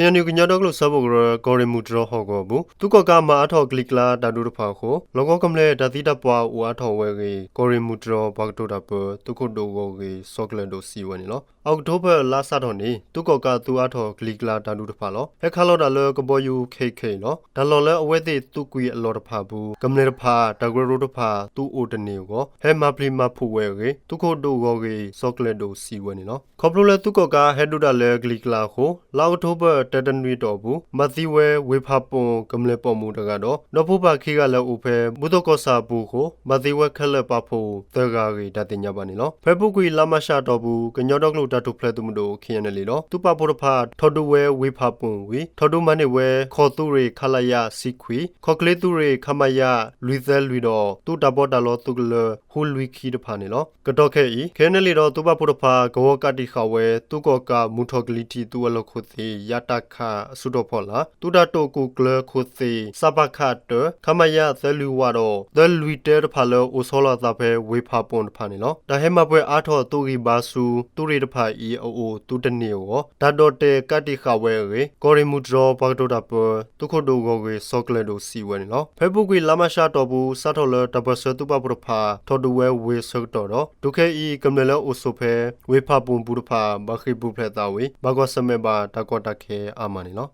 ခင်ယညတော့ကလို့စဘောကောရမှုတော်ဟောကောဘူးသူကကမာအထောက်ကလစ်လာတာဒုရဖာခိုလောကကမလဲတတိတပွားဦးအထောဝဲကေကောရမှုတော်ဘတ်တိုတာပသူခုဒိုကိုကေစောကလန်ဒိုစီဝဲနေလောအောက်တိုဘာလာဆာတော်နေသူကသူအထောကလစ်လာတာဒုရဖာလောအခါလောဒါလောကဘောယူခေခေလောဒါလောလဲအဝဲသေးသူကွေအလောတဖာဘူးကမလဲတဖာတဂရရိုတဖာသူအိုတနေကိုဟဲမပလီမဖူဝဲကေသူခုဒိုကိုကေစောကလန်ဒိုစီဝဲနေလောခေါပလိုလဲသူကဟဲဒူဒါလဲကလစ်လာခိုလောက်တိုဘာတတနွေတော်ဘူးမသီဝဲဝေဖပွန်ကမလဲပေါ်မှုတကတော့နော်ဖို့ပါခိကလည်းဥဖဲဘုဒ္ဓကောစာဘူးကိုမသီဝဲခက်လက်ပါဖို့သကာရီတတင်ညာပါနေလောဖေဘုကွေလာမရှာတော်ဘူးကညောတော့ကလို့တတုဖလက်သူမတို့ခင်းရနေလေလောသူပါဖို့တဖာထော်တူဝဲဝေဖပွန်ဝီထော်တူမနေဝဲခေါ်သူရီခလာယစီခွီခေါ်ကလေးသူရီခမယလူသဲလူတော်သူတဘောတလောသူကလဟူလူခီတဖာနေလောကတော့ခဲဤခဲနေလေတော့သူပါဖို့တဖာကောကတိခဝဲသူကောကမူထော်ကလီတီသူအလခုစီယတခဆုတော်ဖော်လာတူဒတိုကူကလခုစီစပခတ်တခမယသလူဝါတော့သလူတဲတဖာလောအိုဆောလာသဖဲဝေဖပွန်တဖာနေလောဒါဟဲမပွဲအားထောတူရီဘာစုတူရီတဖာဤအိုတူတနေရောဒါတော့တဲကတိခဝဲရေကောရီမူဒရောဘတ်တိုတာပတုခုဒိုကိုကေဆောကလက်ဒိုစီဝဲနေလောဖေဘုကွေလာမရှာတော်ဘူးစထော်လတပစတူပပရဖာထော်ဒူဝဲဝေဆောတော်တော့ဒုခဲဤကမလဲအိုဆိုဖဲဝေဖပွန်ဘူးတဖာဘခိဘူးဖလက်တာဝေဘကောစမေဘာတကောတခဲအာမနီလော